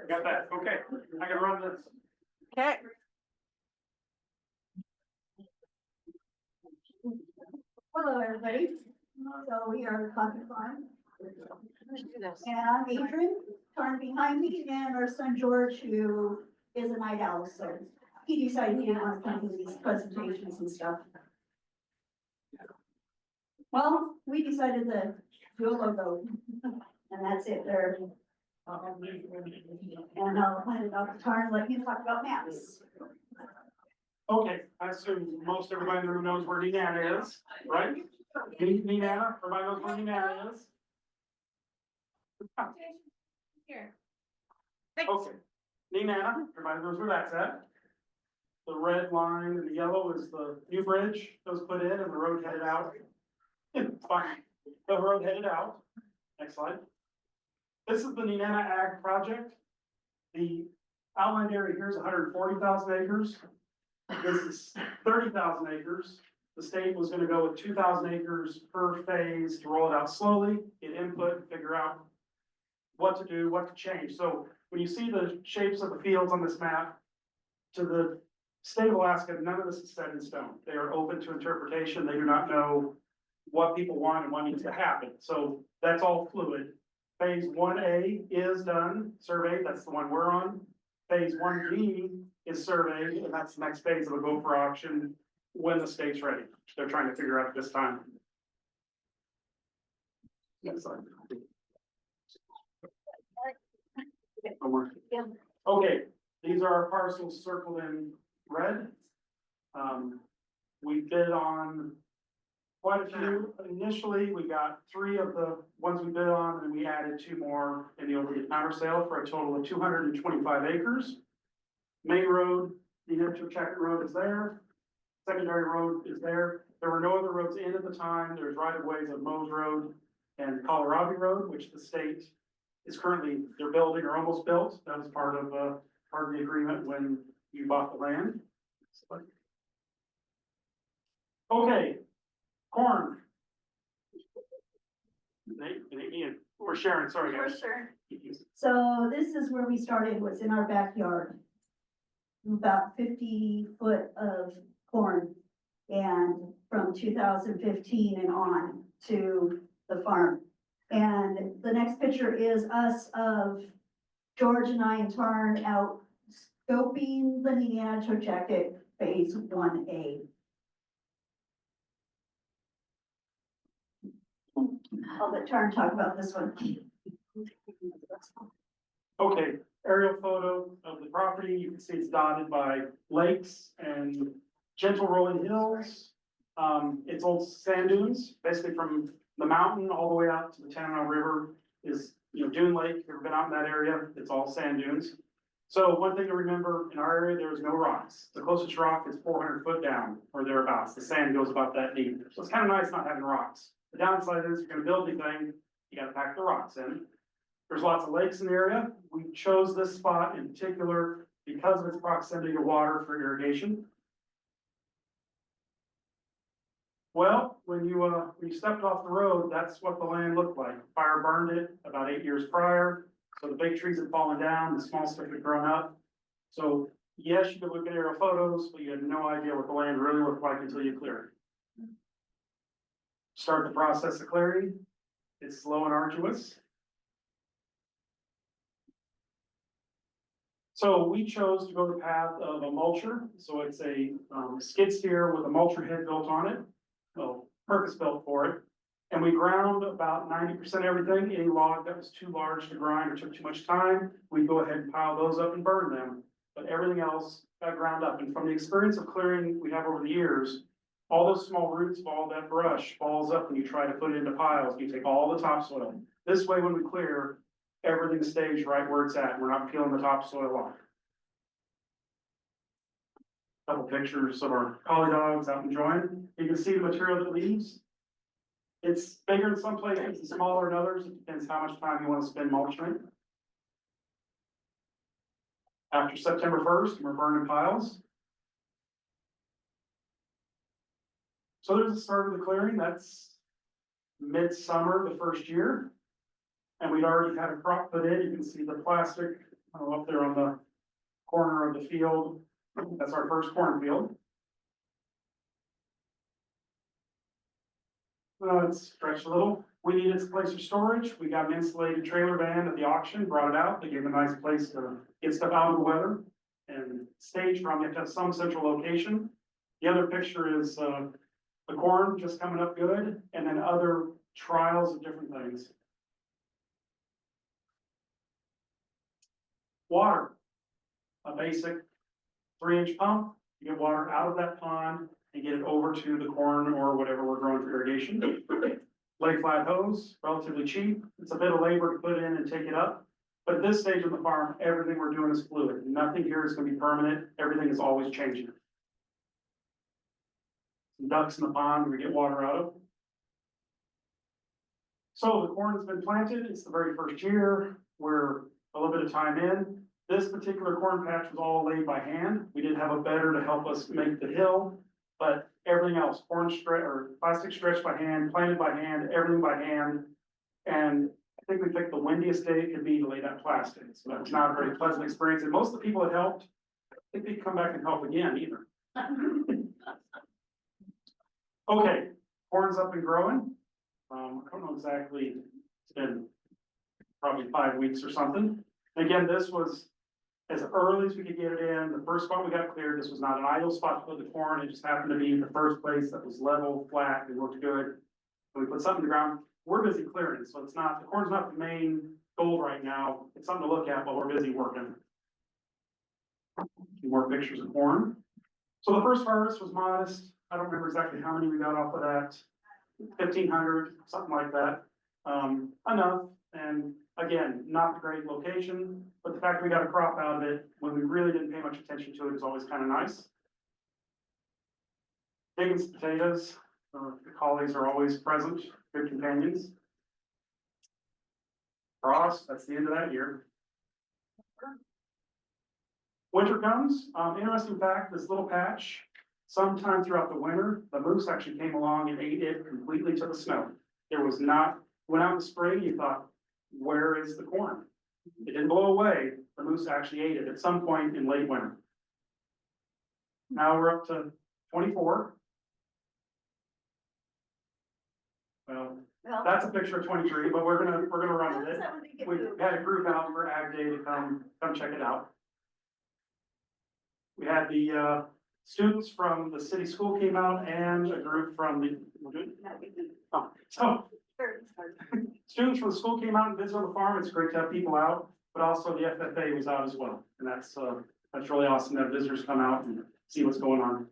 Got that, okay, I can run this. Okay. Hello, everybody. So we are the Coffee Farm. Do this. And I'm Adrian, Tarn behind me, and our son George, who is a night owl, so he decided he didn't want to come to these presentations and stuff. Well, we decided to do a logo, and that's it there. And I'll hand it off to Tarn, let him talk about maps. Okay, I assume most everybody in the room knows where Nenana is, right? Nenana, everybody knows where Nenana is? Here. Okay, Nenana, everybody knows where that's at. The red line and the yellow is the new bridge that was put in and the road headed out. Fine, the road headed out. Next slide. This is the Nenana Ag project. The outlined area here is 140,000 acres. This is 30,000 acres. The state was gonna go with 2,000 acres per phase to roll it out slowly, get input, figure out what to do, what to change. So when you see the shapes of the fields on this map, to the state of Alaska, none of this is set in stone. They are open to interpretation. They do not know what people want and what needs to happen. So that's all fluid. Phase 1A is done, surveyed, that's the one we're on. Phase 1B is surveyed, and that's the next phase of a go for auction when the state's ready. They're trying to figure out this time. Next slide. Okay, these are our parcels circled in red. We bid on quite a few. Initially, we got 3 of the ones we bid on, and we added 2 more in the over-the-counter sale for a total of 225 acres. Main road, the Totchaket road is there. Secondary road is there. There were no other roads in at the time. There's right of ways of Mose Road and Kohlrabi Road, which the state is currently, they're building or almost built. That was part of the agreement when you bought the land. Okay, corn. We're sharing, sorry guys. Sure. So this is where we started, was in our backyard. About 50 foot of corn, and from 2015 and on to the farm. And the next picture is us of George and I and Tarn out scoping the Nenana Totchaket phase 1A. I'll let Tarn talk about this one. Okay, aerial photo of the property. You can see it's dotted by lakes and gentle rolling hills. It's old sand dunes, basically from the mountain all the way out to the Nenana River is, Dune Lake. If you've ever been out in that area, it's all sand dunes. So one thing to remember, in our area, there is no rocks. The closest rock is 400 foot down or thereabouts. The sand goes about that deep. So it's kind of nice not having rocks. The downside is you're gonna build anything, you gotta pack the rocks in. There's lots of lakes in the area. We chose this spot in particular because of its proximity to water for irrigation. Well, when you stepped off the road, that's what the land looked like. Fire burned it about 8 years prior. So the big trees had fallen down, the small stuff had grown up. So yes, you could look at aerial photos, but you had no idea what the land really looked like until you cleared it. Start the process of clearing. It's slow and arduous. So we chose to go the path of a mulcher. So it's a skid steer with a mulcher head built on it. Well, purpose built for it. And we ground about 90% everything. Any log that was too large to grind or took too much time, we'd go ahead and pile those up and burn them. But everything else got ground up. And from the experience of clearing we have over the years, all those small roots of all that brush falls up when you try to put it into piles. You take all the topsoil. This way, when we clear, everything stays right where it's at. We're not peeling the topsoil off. Couple pictures of our collie dogs out enjoying. You can see the material that leaves. It's bigger in some places and smaller in others. It depends how much time you want to spend mulching. After September 1st, we're burning piles. So there's the start of the clearing, that's midsummer, the first year. And we'd already had a crop put in, you can see the plastic, up there on the corner of the field. That's our first cornfield. It's stretched a little. We needed a place for storage. We got an insulated trailer van at the auction, brought it out. They gave a nice place to get stuff out of the weather and stage from. You have to have some central location. The other picture is, the corn just coming up good, and then other trials of different things. Water, a basic 3-inch pump, you get water out of that pond and get it over to the corn or whatever we're growing for irrigation. Lay flat hose, relatively cheap. It's a bit of labor to put in and take it up. But at this stage of the farm, everything we're doing is fluid. Nothing here is gonna be permanent. Everything is always changing. Some ducks in the pond we get water out of. So the corn has been planted. It's the very first year. We're a little bit of time in. This particular corn patch was all laid by hand. We did have a bedder to help us make the hill, but everything else, corn stretch or plastic stretched by hand, planted by hand, everything by hand. And I think we picked the windiest day it could be to lay that plastic. So that was not a very pleasant experience. And most of the people that helped, I think they'd come back and help again either. Okay, corn's up and growing. I don't know exactly, it's been probably 5 weeks or something. Again, this was as early as we could get it in. The first spot we got cleared, this was not an ideal spot to put the corn. It just happened to be the first place that was level, flat, and looked good. So we put something in the ground. We're busy clearing, so it's not, the corn's not the main goal right now. It's something to look at, but we're busy working. More pictures of corn. So the first harvest was modest. I don't remember exactly how many we got off of that. 1,500, something like that. Enough. And again, not the great location, but the fact we got a crop out of it when we really didn't pay much attention to it is always kind of nice. Digging potatoes, the collies are always present, good companions. Frost, that's the end of that year. Winter comes, interesting fact, this little patch, sometime throughout the winter, the moose actually came along and ate it completely to the snow. There was not, went out in the spring, you thought, where is the corn? It didn't blow away, the moose actually ate it at some point in late winter. Now we're up to 24. Well, that's a picture of 23, but we're gonna run with it. We had a group out for Ag Day to come check it out. We had the students from the city school came out and a group from the, students from the school came out and visited the farm. It's great to have people out, but also the FFA was out as well. And that's really awesome to have visitors come out and see what's going on.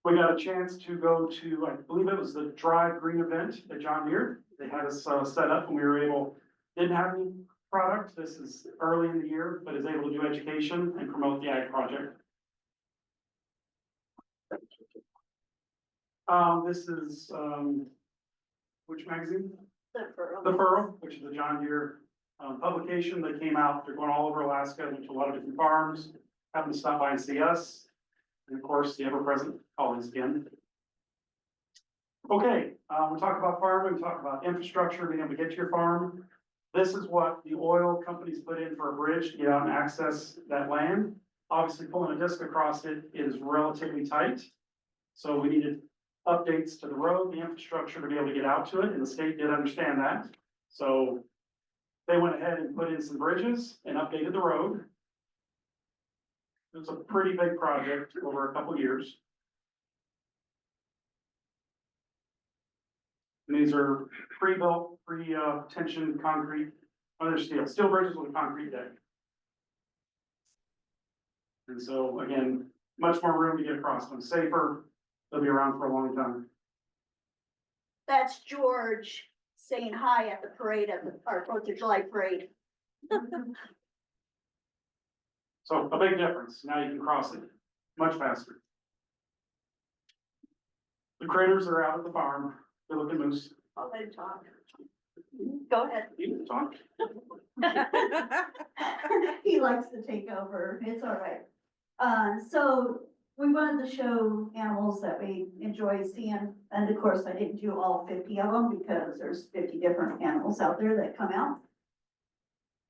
We got a chance to go to, I believe it was the Drive Green event at John Deere. They had us set up and we were able, didn't have any product. This is early in the year, but is able to do education and promote the ag project. This is, which magazine? The Furrow, which is a John Deere publication. They came out, they're going all over Alaska, went to a lot of different farms, happened to stop by and see us. And of course, the ever-present colleagues again. Okay, we talk about farming, we talk about infrastructure, being able to get to your farm. This is what the oil companies put in for a bridge to get out and access that land. Obviously, pulling a disc across it is relatively tight. So we needed updates to the road, the infrastructure to be able to get out to it, and the state did understand that. So they went ahead and put in some bridges and updated the road. It was a pretty big project over a couple of years. And these are pre-built, pre-tension concrete, other steel bridges with a concrete deck. And so again, much more room to get across them, safer, they'll be around for a long time. That's George saying hi at the parade of our 4th of July parade. So a big difference, now you can cross it much faster. The critters are out at the farm, they're looking moose. I'll let him talk. Go ahead. You can talk. He likes to take over, it's all right. So we wanted to show animals that we enjoy seeing, and of course, I didn't do all 50 of them because there's 50 different animals out there that come out.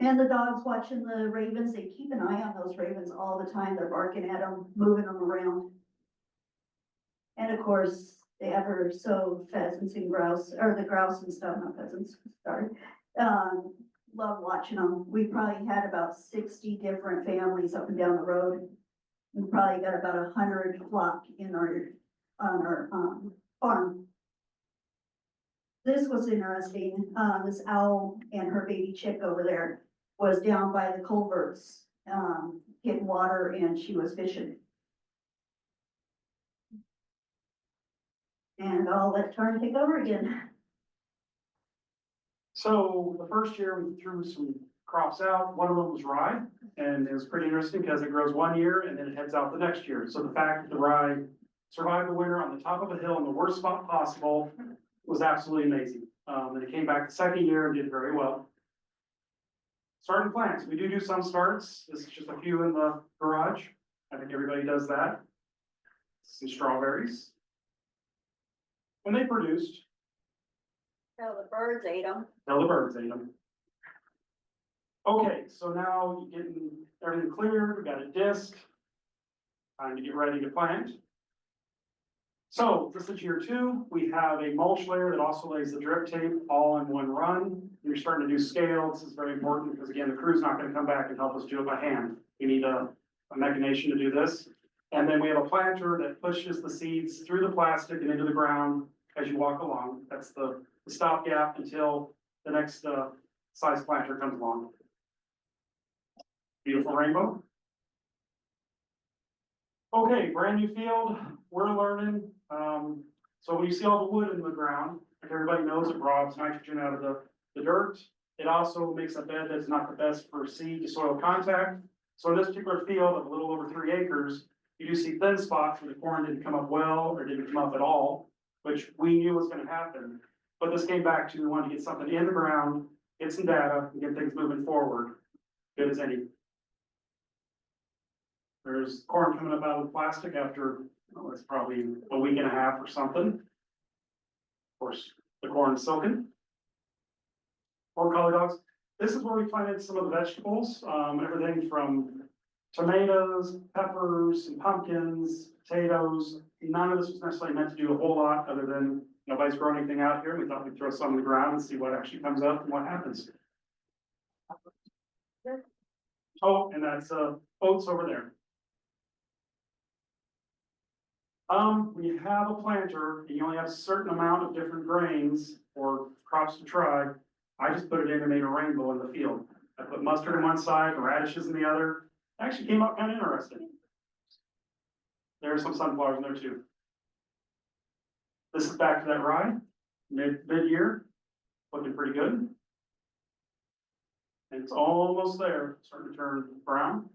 And the dogs watching the ravens, they keep an eye on those ravens all the time, they're barking at them, moving them around. And of course, the ever so pheasants and grouse, or the grouse and stuff, not pheasants, sorry. Love watching them. We probably had about 60 different families up and down the road. We probably got about 100 flock on our farm. This was interesting. This owl and her baby chick over there was down by the culverts, getting water, and she was fishing. And I'll let Tarn take over again. So the first year we threw some crops out, one of them was rye, and it was pretty interesting because it grows one year and then it heads out the next year. So the fact that the rye survived the winter on the top of a hill in the worst spot possible was absolutely amazing. And it came back the second year and did very well. Starting plants, we do some starts. This is just a few in the garage. I think everybody does that. Some strawberries. And they produced. So the birds ate them. Till the birds ate them. Okay, so now you're getting everything cleared, we got a disc. Time to get ready to plant. So this is year 2, we have a mulch layer that also lays the drip tape all in one run. You're starting to do scale, this is very important because again, the crew's not gonna come back and help us do it by hand. We need a mechanician to do this. And then we have a planter that pushes the seeds through the plastic and into the ground as you walk along. That's the stopgap until the next size planter comes along. Beautiful rainbow. Okay, brand new field, we're learning. So when you see all the wood in the ground, like everybody knows, it robs nitrogen out of the dirt. It also makes a bed that's not the best for seed to soil contact. So in this particular field of a little over 3 acres, you do see thin spots where the corn didn't come up well or didn't come up at all, which we knew was gonna happen. But this came back to, we wanted to get something in the ground, get some data, and get things moving forward, good as any. There's corn coming up out of the plastic after, oh, it's probably a week and a half or something. Of course, the corn is silken. Or color dogs. This is where we planted some of the vegetables, everything from tomatoes, peppers, and pumpkins, potatoes. None of this was necessarily meant to do a whole lot other than nobody's growing anything out here. We thought we'd throw some on the ground and see what actually comes up and what happens. Oh, and that's oats over there. When you have a planter and you only have a certain amount of different grains or crops to try, I just put it in and made a rainbow in the field. I put mustard on one side, radishes in the other. It actually came out kind of interesting. There's some sunflowers in there too. This is back to that rye, mid-year, looking pretty good. And it's almost there, starting to turn brown.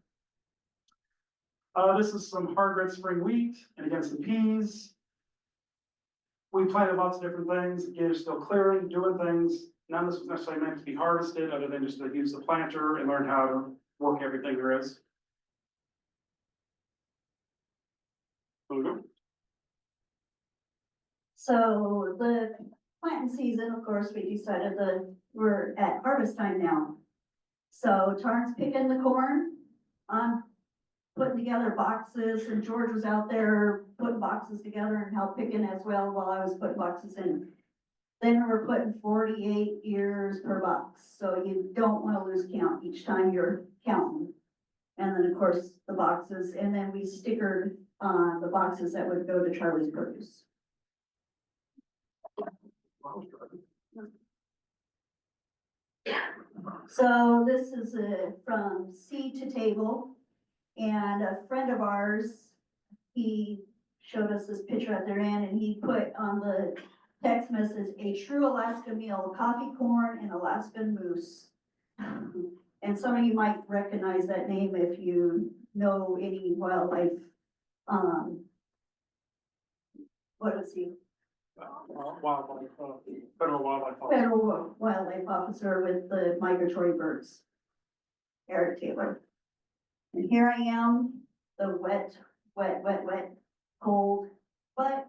This is some hard red spring wheat, and again, some peas. We planted lots of different things, again, it's still clearing, doing things. None of this was necessarily meant to be harvested, other than just to use the planter and learn how to work everything there is. So the planting season, of course, we decided that we're at harvest time now. So Tarn's picking the corn, putting together boxes, and George was out there putting boxes together and helped picking as well while I was putting boxes in. Then we're putting 48 ears per box, so you don't want to lose count each time you're counting. And then, of course, the boxes, and then we stickered the boxes that would go to Charlie's Produce. So this is from seed to table, and a friend of ours, he showed us this picture at their end, and he put on the text message, a true Alaska meal, coffee, corn, and Alaskan moose. And some of you might recognize that name if you know any wildlife, what is he? Wildlife, federal wildlife officer. Federal wildlife officer with the migratory birds, Eric Taylor. And here I am, the wet wet, cold, but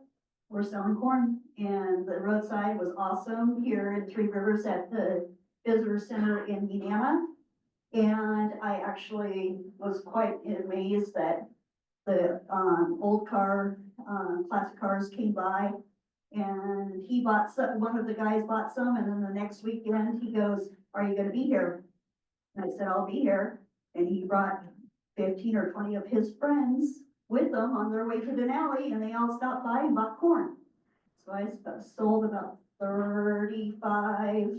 we're selling corn, and the roadside was awesome here in Three Rivers at the visitor center in Nenana. And I actually was quite amazed that the, old car, classic cars came by. And he bought some, one of the guys bought some, and then the next weekend, he goes, "Are you gonna be here?" And I said, "I'll be here." And he brought 15 or 20 of his friends with them on their way to Denali, and they all stopped by and bought corn. So I sold about 35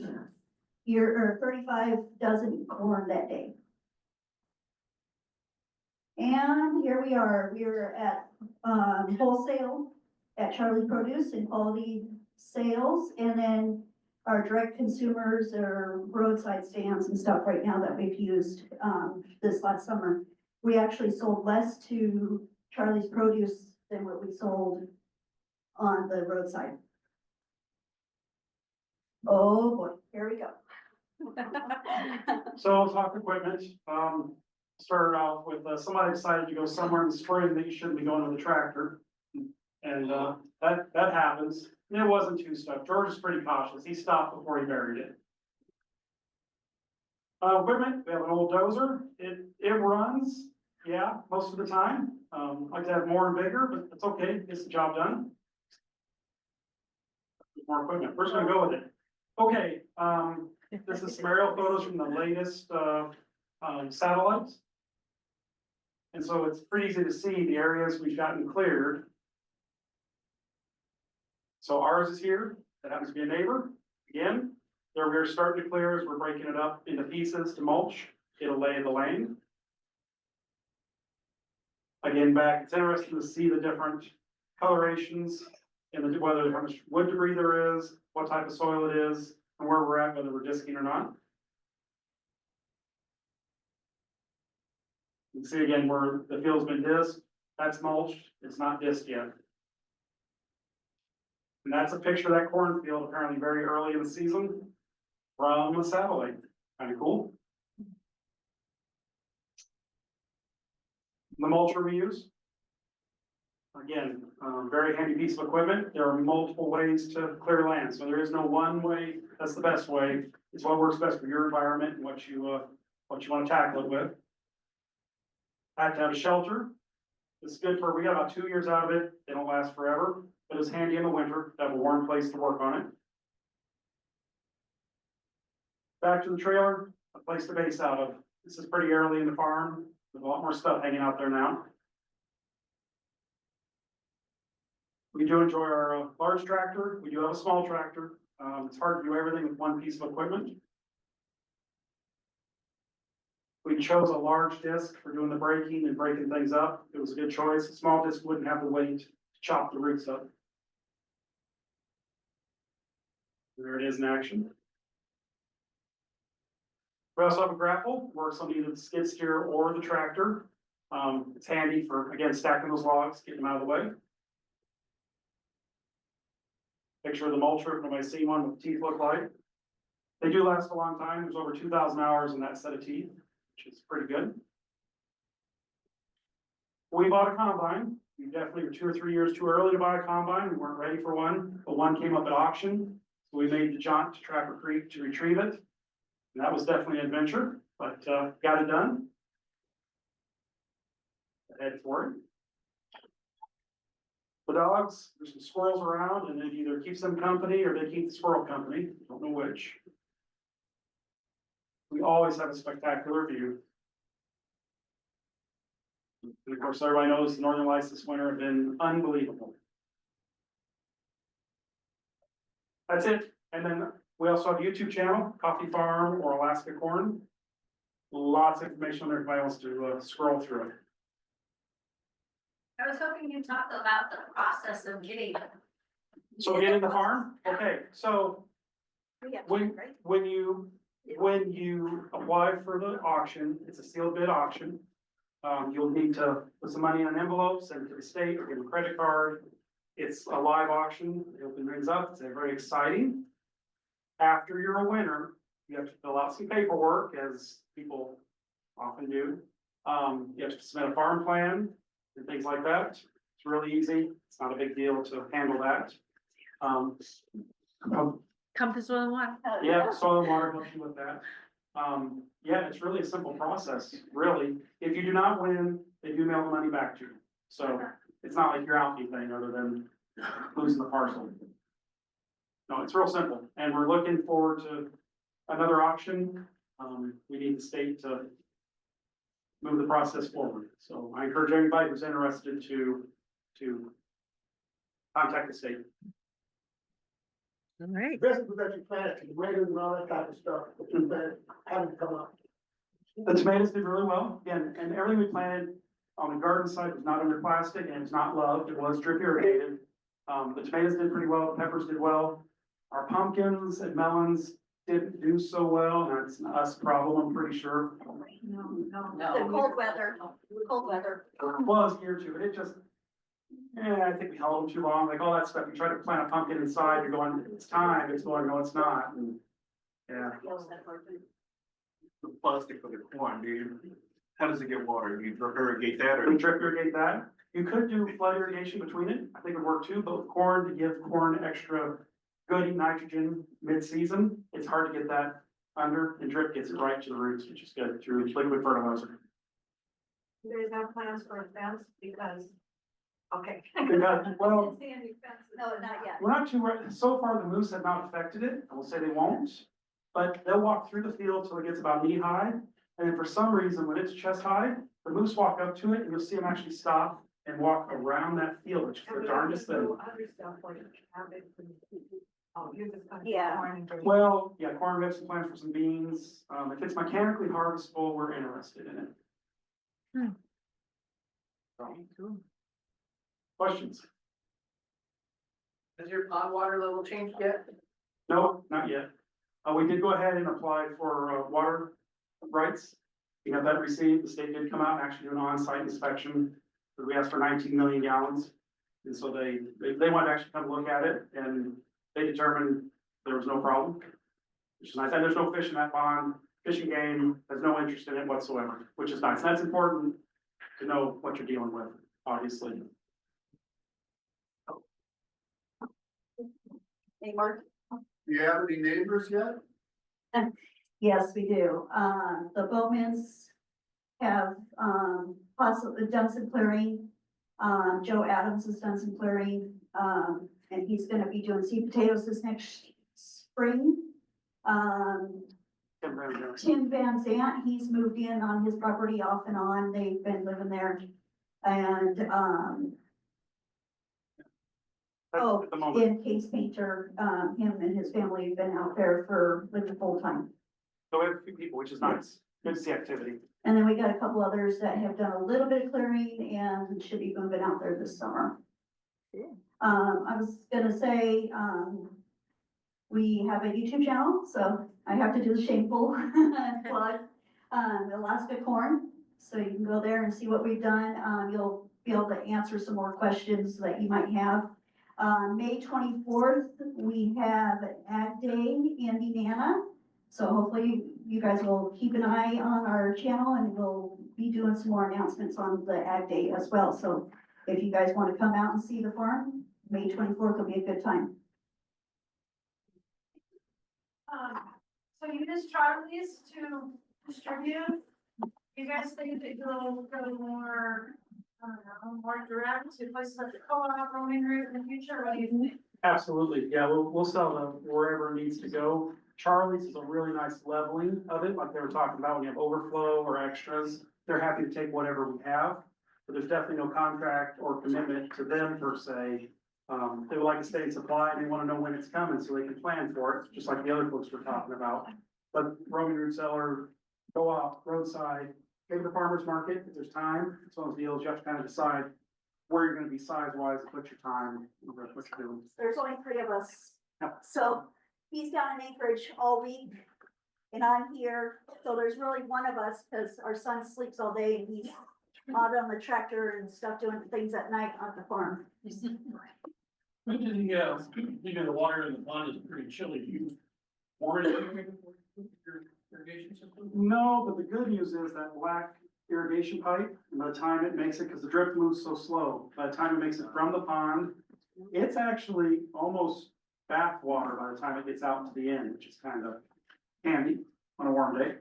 dozen corn that day. And here we are at, wholesale at Charlie Produce and quality sales, and then our direct consumers or roadside stands and stuff right now that we've used, this last summer. We actually sold less to Charlie's Produce than what we sold on the roadside. Oh boy, here we go. So we'll talk equipment. Started off with, somebody decided to go somewhere in the spring that you shouldn't be going with a tractor. And, that happens. And it wasn't too stuck. George is pretty cautious. He stopped before he buried it. Equipment, we have an old dozer. It runs, yeah, most of the time. Like to have more and bigger, but it's okay. Gets the job done. More equipment. We're just gonna go with it. Okay, this is some aerial photos from the latest, satellites. And so it's pretty easy to see the areas we've gotten cleared. So ours is here. That happens to be a neighbor. Again, there we're starting to clear as we're breaking it up into pieces to mulch. It'll lay the lane. Again, back, it's interesting to see the different colorations and whether how much wood debris there is, what type of soil it is, and where we're at, whether we're disking or not. You can see again where the field's been disked, that's mulched, it's not disked yet. And that's a picture of that cornfield apparently very early in the season from the satellite. Kind of cool. The mulcher we use. Again, very handy piece of equipment. There are multiple ways to clear land, so there is no one way that's the best way. It's what works best for your environment and what you want to tackle it with. I have to have a shelter. It's good for, we got about 2 years out of it. They don't last forever, but it's handy in the winter to have a warm place to work on it. Back to the trailer, a place to base out of. This is pretty early in the farm. There's a lot more stuff hanging out there now. We do enjoy our large tractor. We do have a small tractor. It's hard to do everything with one piece of equipment. We chose a large disc for doing the breaking and breaking things up. It was a good choice. A small disc wouldn't have the weight to chop the roots up. There it is in action. We also have a grapple, works on either the skid steer or the tractor. It's handy for, again, stacking those logs, getting them out of the way. Picture of the mulcher, if nobody's seen one, what the teeth look like. They do last a long time. There's over 2,000 hours in that set of teeth, which is pretty good. We bought a combine. We definitely were 2 or 3 years too early to buy a combine. We weren't ready for one, but one came up at auction. So we made the jaunt to Trapper Creek to retrieve it. And that was definitely an adventure, but got it done. Head for it. The dogs, there's some squirrels around, and it either keeps them company or they keep the squirrel company. Don't know which. We always have a spectacular view. And of course, everybody knows the northern lights this winter have been unbelievable. That's it. And then we also have a YouTube channel, Coffee Farm or Alaska Corn. Lots of information on there if anybody wants to scroll through it. I was hoping you'd talk about the process of getting. So getting the farm, okay, so when you apply for the auction, it's a sealed bid auction. You'll need to put some money in an envelope, send it to the state, or give them a credit card. It's a live auction. They open things up. It's very exciting. After you're a winner, you have to fill out some paperwork, as people often do. You have to submit a farm plan. and things like that. It's really easy. It's not a big deal to handle that. Um, Compass oil and water. yeah, soil and water helps you with that. Yeah, it's really a simple process, really. If you do not win, they do mail the money back to you. So it's not like you're out anything other than losing the parcel. No, it's real simple, and we're looking forward to another auction. We need the state to move the process forward. So I encourage anybody who's interested to contact the state. All right. Vegetables that you planted, tomatoes and all that type of stuff, that you planted, haven't come up. The tomatoes did really well, and everything we planted on the garden side was not under plastic and it was not loved, it was drip irrigated. The tomatoes did pretty well, the peppers did well. Our pumpkins and melons didn't do so well, and it's an us problem, I'm pretty sure. The cold weather, cold weather. Well, it's a year or two, but it just, I think we held them too long, like all that stuff, you try to plant a pumpkin inside, you're going, it's time, it's going, no, it's not, and, yeah. The plastic for the corn, how does it get water? Do you irrigate that or? We drip irrigate that, you could do flood irrigation between it, I think it would work too, but with corn, to give corn extra good nitrogen mid-season, it's hard to get that under, and drip gets it right to the roots, which is good through liquid fertilizer. You guys have plans for a fence because, okay. Because, well, See any fences? No, not yet. we're not too, so far the moose have not affected it, I will say they won't. But they'll walk through the field till it gets about knee high, and then for some reason, when it's chest high, the moose walk up to it, and you'll see them actually stop and walk around that field, which is the darndest thing. Other stuff like cabbage and, oh, you're just kind of. Yeah. Well, yeah, corn, we have some plans for some beans, if it's mechanically harvestable, we're interested in it. Hmm. So, questions? Has your pond water level changed yet? No, not yet. We did go ahead and apply for, water rights. We got that received. The state did come out and actually do an on-site inspection. We asked for 19 million gallons. And so they wanted to actually come look at it and they determined there was no problem. Which is nice. And there's no fish in that pond. Fishing game has no interest in it whatsoever, which is nice. That's important to know what you're dealing with, obviously. Hey, Mark. Do you have any neighbors yet? Yes, we do. The Bowmans have, possibly done some clearing. Joe Adams has done some clearing, and he's gonna be doing seed potatoes this next spring. Tim Van Zant, he's moved in on his property off and on. They've been living there. And, That's at the moment. in Case Painter, him and his family have been out there for like the full time. So we have a few people, which is nice. Good to see activity. And then we got a couple others that have done a little bit of clearing and should be moving out there this summer. I was gonna say, we have a YouTube channel, so I have to do the shameful plug, Alaska Corn. So you can go there and see what we've done. You'll be able to answer some more questions that you might have. May 24th, we have Ag Day in Nenana. So hopefully you guys will keep an eye on our channel and we'll be doing some more announcements on the Ag Day as well. So if you guys want to come out and see the farm, May 24th will be a good time. So you just try these to distribute? You guys think that you'll go more, I don't know, more direct to places like the co-op roaming route in the future? What do you think? Absolutely, yeah, we'll sell them wherever it needs to go. Charlie's is a really nice leveling of it, like they were talking about, when you have overflow or extras, they're happy to take whatever we have. But there's definitely no contract or commitment to them per se. They would like to stay in supply and they wanna know when it's coming so they can plan for it, just like the other folks we're talking about. But roaming root seller, co-op, roadside, maybe the farmer's market, if there's time, it's one of those deals, you have to kind of decide where you're gonna be size-wise, and put your time, what you're doing. There's only 3 of us. Yep. So he's down in Anchorage all week and I'm here. So there's really one of us because our son sleeps all day and he's out on the tractor and stuff doing things at night on the farm. When did the water in the pond is pretty chilly, do you warrant your irrigation system? No, but the good news is that black irrigation pipe, and by the time it makes it, because the drip moves so slow, by the time it makes it from the pond, it's actually almost bath water by the time it gets out to the end, which is kind of handy on a warm day.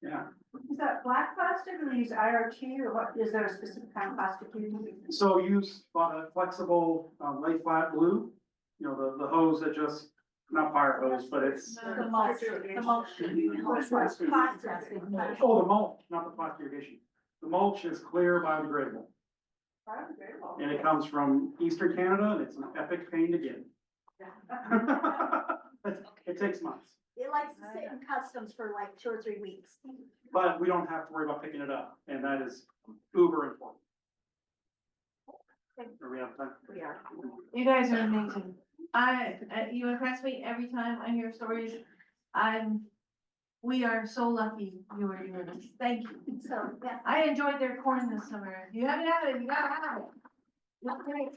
Yeah, Is that black plastic or use IRT or what, is there a specific kind of plastic you use? so use a flexible, lay flat glue, you know, the hose that just, not fire hose, but it's, The mulch, the mulch. oh, the mulch, not the plastic irrigation. The mulch is clear biodegradable, and it comes from Eastern Canada, and it's an epic pain to get. It takes months, It likes to sit in customs for like 2 or 3 weeks. but we don't have to worry about picking it up, and that is uber important. Are we out of time? We are. You guys are amazing. You impress me every time I hear stories. We are so lucky you were doing this. Thank you. So, yeah. I enjoyed their corn this summer. If you haven't had it, you gotta have it. It's great.